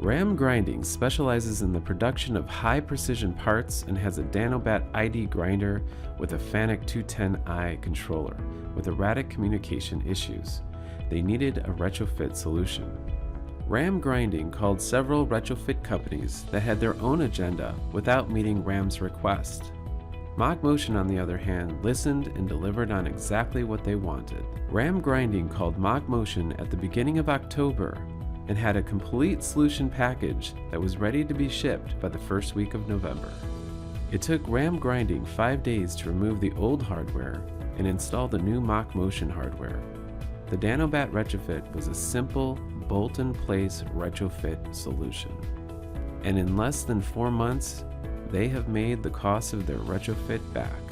Ram Grinding specializes in the production of high-precision parts and has a Danobat OD grinder with a Fanuc 210i controller with erratic communication issues. They needed a retrofit solution. Ram Grinding called several retrofit companies that had their own agenda without meeting Ram's request. Mock Motion, on the other hand, listened and delivered on exactly what they wanted. Ram Grinding called Mock Motion at the beginning of October and had a complete solution package that was ready to be shipped by the first week of November. It took Ram Grinding 5 days to remove the old hardware and install the new Mock Motion hardware. The Danobat Retrofit was a simple, bolt-in-place retrofit solution. And in less than 4 months, they have made the cost of their retrofit back.